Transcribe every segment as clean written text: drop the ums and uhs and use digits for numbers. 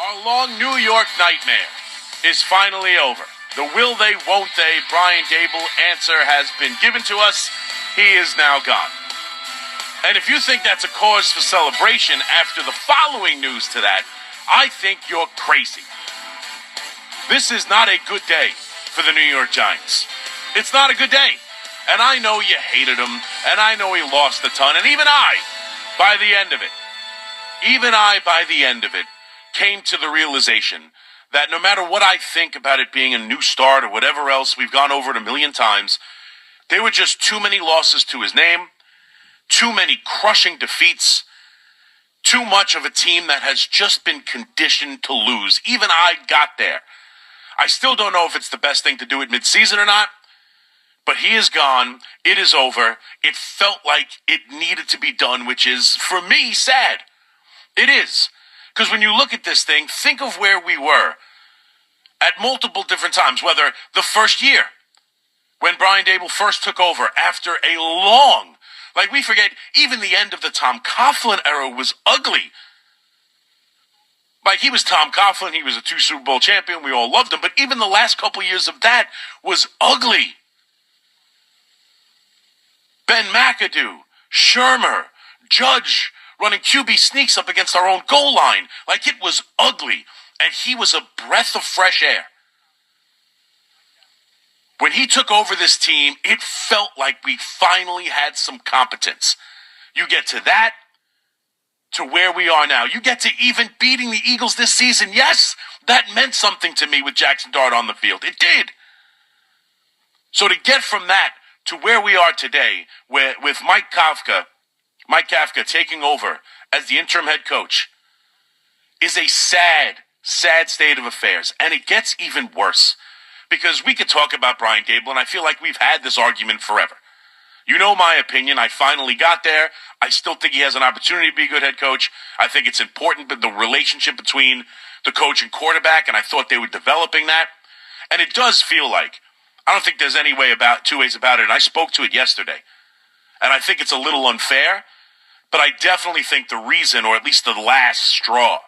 Our long New York nightmare is finally over. The will they, won't they, Brian Daboll answer has been given to us. He is now gone. And if you think that's a cause for celebration after the following news to that, I think you're crazy. This is not a good day for the New York Giants. It's not a good day. And I know you hated him, and I know he lost a ton, and even I, by the end of it, came to the realization that no matter what I think about it being a new start or whatever else, we've gone over it a million times, there were just too many losses to his name, too many crushing defeats, too much of a team that has just been conditioned to lose. Even I got there. I still don't know if it's the best thing to do at midseason or not, but he is gone. It is over. It felt like it needed to be done, which is, for me, sad. It is. Because when you look at this thing, think of where we were at multiple different times, whether the first year, when Brian Daboll first took over after a long, like we forget, even the end of the Tom Coughlin era was ugly. Like, he was Tom Coughlin, he was a 2 Super Bowl champion, we all loved him, but even the last couple years of that was ugly. Ben McAdoo, Shermer, Judge, running QB sneaks up against our own goal line. Like, it was ugly, and he was a breath of fresh air. When he took over this team, it felt like we finally had some competence. You get to that, to where we are now. You get to even beating the Eagles this season. Yes, that meant something to me with Jackson Dart on the field. It did. So to get from that to where we are today, with Mike Kafka taking over as the interim head coach, is a sad, sad state of affairs. And it gets even worse. Because we could talk about Brian Daboll, and I feel like we've had this argument forever. You know my opinion. I finally got there. I still think he has an opportunity to be a good head coach. I think it's important, but the relationship between the coach and quarterback, and I thought they were developing that. And it does feel like, I don't think there's two ways about it, and I spoke to it yesterday. And I think it's a little unfair, but I definitely think the reason, or at least the last straw,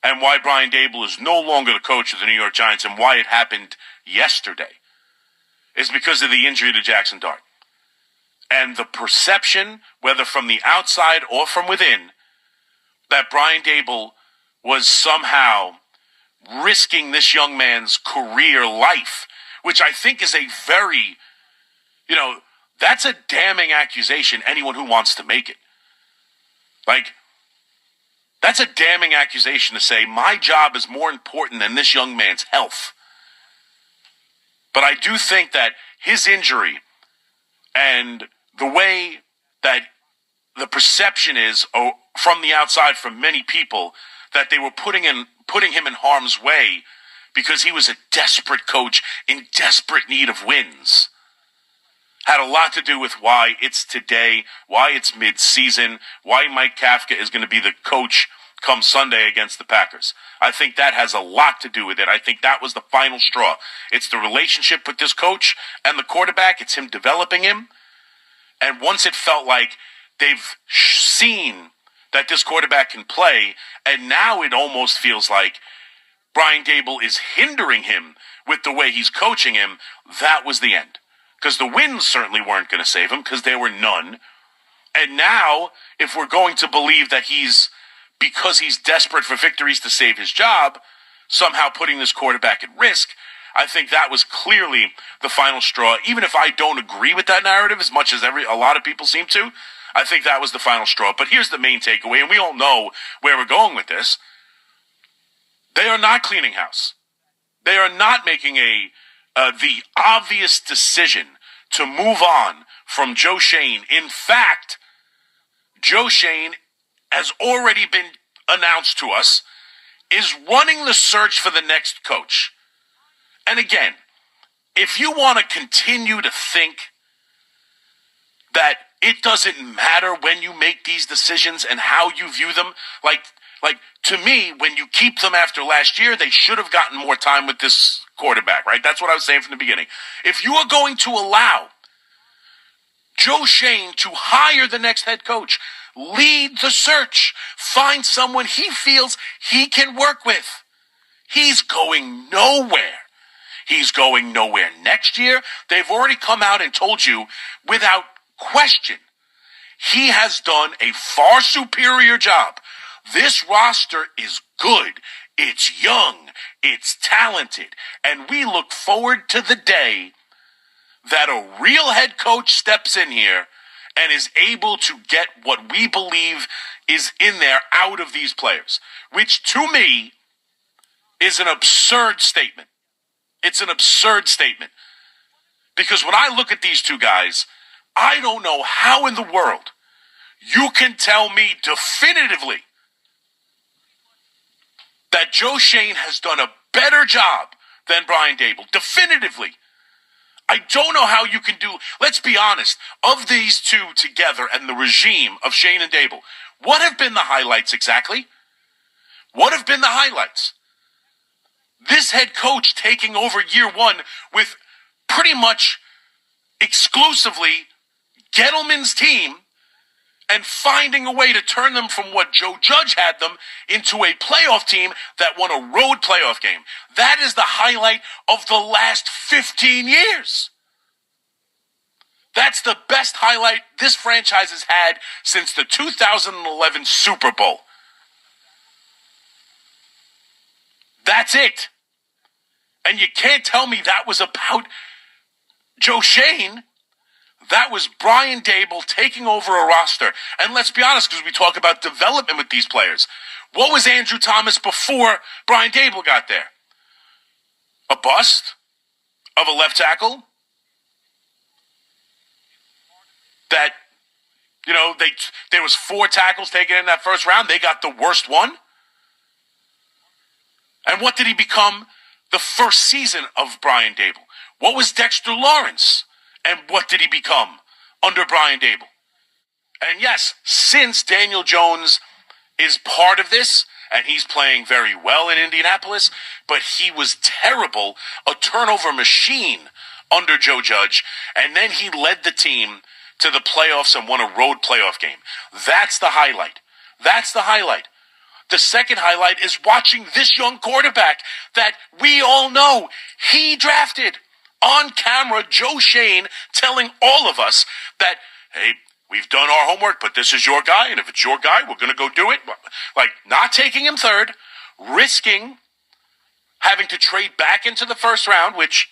and why Brian Daboll is no longer the coach of the New York Giants and why it happened yesterday, is because of the injury to Jackson Dart. And the perception, whether from the outside or from within, that Brian Daboll was somehow risking this young man's career life, which I think is a very, that's a damning accusation, anyone who wants to make it. Like, that's a damning accusation to say, my job is more important than this young man's health. But I do think that his injury and the way that the perception is from the outside from many people that they were putting him in harm's way because he was a desperate coach in desperate need of wins, had a lot to do with why it's today, why it's mid-season, why Mike Kafka is going to be the coach come Sunday against the Packers. I think that has a lot to do with it. I think that was the final straw. It's the relationship with this coach and the quarterback. It's him developing him. And once it felt like they've seen that this quarterback can play, and now it almost feels like Brian Daboll is hindering him with the way he's coaching him, that was the end. Because the wins certainly weren't going to save him, because there were none. And now, if we're going to believe that because he's desperate for victories to save his job, somehow putting this quarterback at risk, I think that was clearly the final straw. Even if I don't agree with that narrative as much as a lot of people seem to, I think that was the final straw. But here's the main takeaway, and we all know where we're going with this. They are not cleaning house. They are not making the obvious decision to move on from Joe Schoen. In fact, Joe Schoen has already been announced to us, is running the search for the next coach. And again, if you want to continue to think that it doesn't matter when you make these decisions and how you view them, like to me, when you keep them after last year, they should have gotten more time with this quarterback, right? That's what I was saying from the beginning. If you are going to allow Joe Schoen to hire the next head coach, lead the search, find someone he feels he can work with. He's going nowhere. He's going nowhere next year. They've already come out and told you without question he has done a far superior job. This roster is good. It's young. It's talented. And we look forward to the day that a real head coach steps in here and is able to get what we believe is in there out of these players, which to me is an absurd statement. It's an absurd statement. Because when I look at these two guys, I don't know how in the world you can tell me definitively that Joe Schoen has done a better job than Brian Daboll. Definitively. I don't know how you can do, let's be honest, of these two together and the regime of Schoen and Daboll, what have been the highlights exactly? What have been the highlights? This head coach taking over year one with pretty much exclusively Gettleman's team and finding a way to turn them from what Joe Judge had them into a playoff team that won a road playoff game. That is the highlight of the last 15 years. That's the best highlight this franchise has had since the 2011 Super Bowl. That's it. And you can't tell me that was about Joe Schoen. That was Brian Daboll taking over a roster. And let's be honest, because we talk about development with these players. What was Andrew Thomas before Brian Daboll got there? A bust of a left tackle? That, there was 4 tackles taken in that first round. They got the worst one. And what did he become the first season of Brian Daboll? What was Dexter Lawrence? And what did he become under Brian Daboll? And yes, since Daniel Jones is part of this, and he's playing very well in Indianapolis, but he was terrible, a turnover machine under Joe Judge, and then he led the team to the playoffs and won a road playoff game. That's the highlight. That's the highlight. The second highlight is watching this young quarterback that we all know he drafted. On camera, Joe Schoen telling all of us that, hey, we've done our homework, but this is your guy, and if it's your guy, we're going to go do it. Like, not taking him third, risking having to trade back into the first round, which,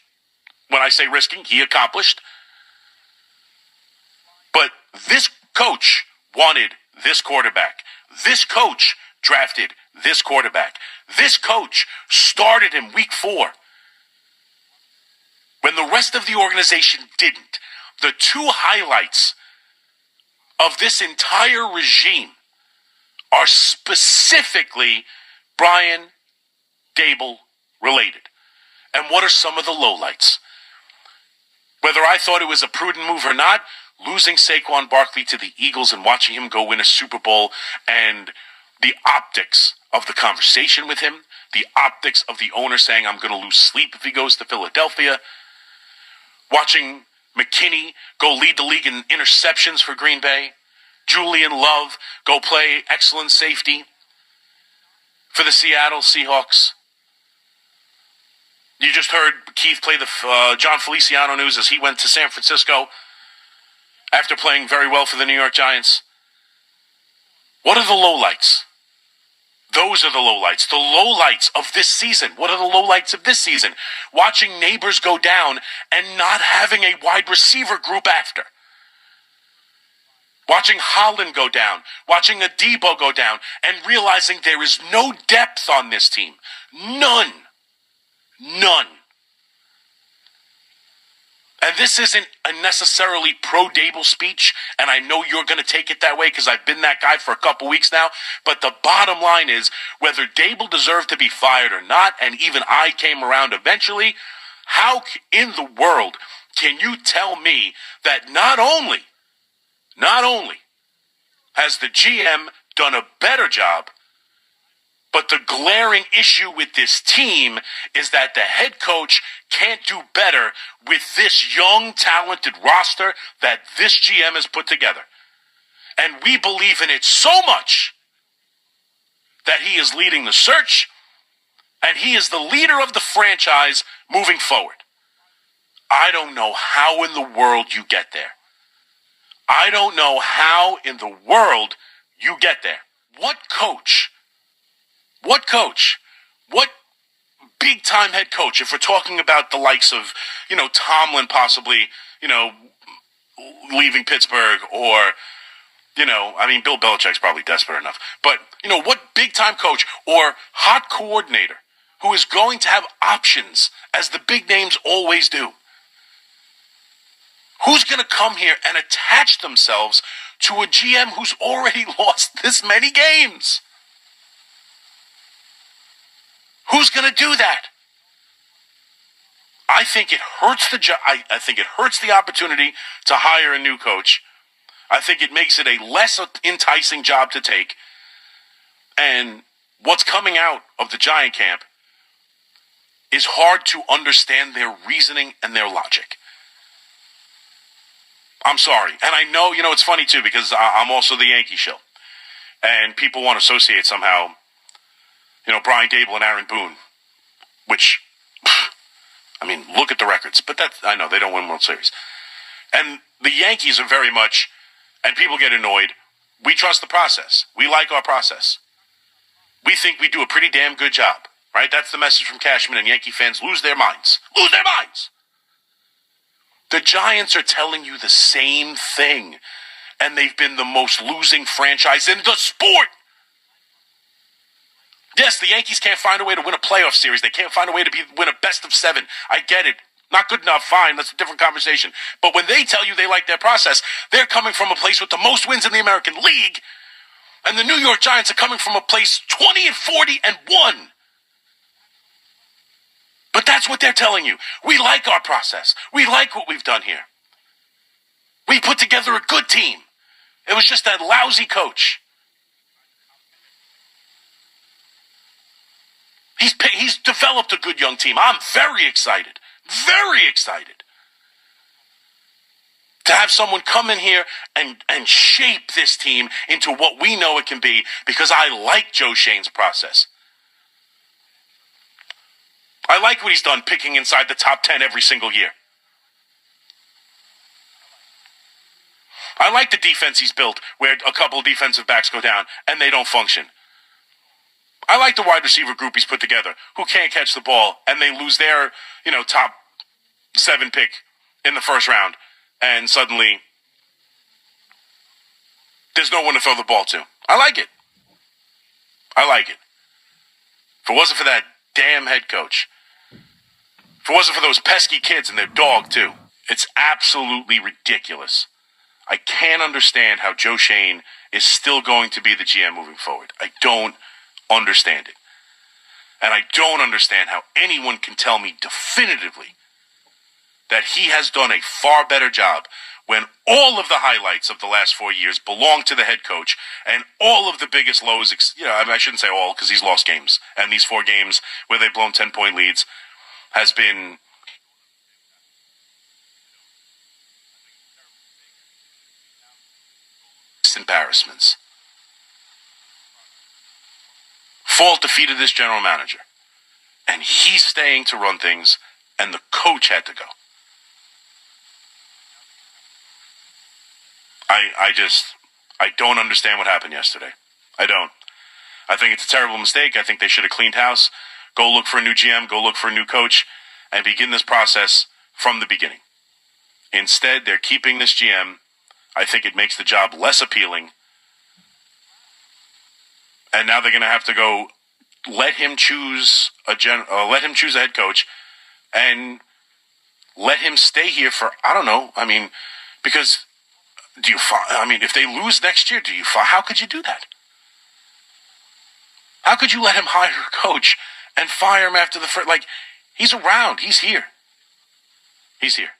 when I say risking, he accomplished. But this coach wanted this quarterback. This coach drafted this quarterback. This coach started in week 4. When the rest of the organization didn't. The 2 highlights of this entire regime are specifically Brian Daboll related. And what are some of the lowlights? Whether I thought it was a prudent move or not, losing Saquon Barkley to the Eagles and watching him go win a Super Bowl, and the optics of the conversation with him, the optics of the owner saying, I'm going to lose sleep if he goes to Philadelphia, watching McKinney go lead the league in interceptions for Green Bay, Julian Love go play excellent safety for the Seattle Seahawks. You just heard Keith play the John Feliciano news as he went to San Francisco after playing very well for the New York Giants. What are the lowlights? Those are the lowlights. The lowlights of this season. What are the lowlights of this season? Watching Neighbors go down and not having a wide receiver group after. Watching Holland go down. Watching Adebo go down. And realizing there is no depth on this team. None. None. And this isn't a necessarily pro-Daboll speech, and I know you're going to take it that way because I've been that guy for a couple weeks now, but the bottom line is, whether Daboll deserved to be fired or not, and even I came around eventually, how in the world can you tell me that not only has the GM done a better job, but the glaring issue with this team is that the head coach can't do better with this young, talented roster that this GM has put together. And we believe in it so much that he is leading the search, and that he is the leader of the franchise moving forward. I don't know how in the world you get there. I don't know how in the world you get there. What big-time head coach, if we're talking about the likes of, Tomlin possibly, leaving Pittsburgh, or, Bill Belichick's probably desperate enough. But, what big-time coach or hot coordinator who is going to have options, as the big names always do? Who's going to come here and attach themselves to a GM who's already lost this many games? Who's going to do that? I think it hurts I think it hurts the opportunity to hire a new coach. I think it makes it a less enticing job to take. And what's coming out of the Giant camp is hard to understand their reasoning and their logic. I'm sorry. And I know, it's funny too, because I'm also the Yankee shill. And people want to associate somehow, Brian Daboll and Aaron Boone, which, look at the records. But I know they don't win World Series. And the Yankees are very much, and people get annoyed, we trust the process. We like our process. We think we do a pretty damn good job, right? That's the message from Cashman, and Yankee fans lose their minds. Lose their minds! The Giants are telling you the same thing, and they've been the most losing franchise in the sport. Yes, the Yankees can't find a way to win a playoff series. They can't find a way to win a best of 7. I get it. Not good enough, fine. That's a different conversation. But when they tell you they like their process, they're coming from a place with the most wins in the American League, and the New York Giants are coming from a place 20-40-1. But that's what they're telling you. We like our process. We like what we've done here. We put together a good team. It was just that lousy coach. He's developed a good young team. I'm very excited. Very excited to have someone come in here and shape this team into what we know it can be, because I like Joe Schoen's process. I like what he's done picking inside the top 10 every single year. I like the defense he's built where a couple of defensive backs go down and they don't function. I like the wide receiver group he's put together who can't catch the ball and they lose their, top 7 pick in the first round, and suddenly there's no one to throw the ball to. I like it. If it wasn't for that damn head coach, if it wasn't for those pesky kids and their dog too, it's absolutely ridiculous. I can't understand how Joe Schoen is still going to be the GM moving forward. I don't understand it. And I don't understand how anyone can tell me definitively that he has done a far better job when all of the highlights of the last 4 years belong to the head coach, and all of the biggest lows, I shouldn't say all because he's lost games. And these 4 games where they've blown 10-point leads has been embarrassments. Fault defeat of this general manager. And he's staying to run things, and the coach had to go. I don't understand what happened yesterday. I don't. I think it's a terrible mistake. I think they should have cleaned house, go look for a new GM, go look for a new coach, and begin this process from the beginning. Instead, they're keeping this GM. I think it makes the job less appealing. And now they're going to have to go let him choose a head coach, and let him stay here for, I don't know. Because if they lose next year, how could you do that? How could you let him hire a coach and fire him after the first? He's around. He's here. He's here.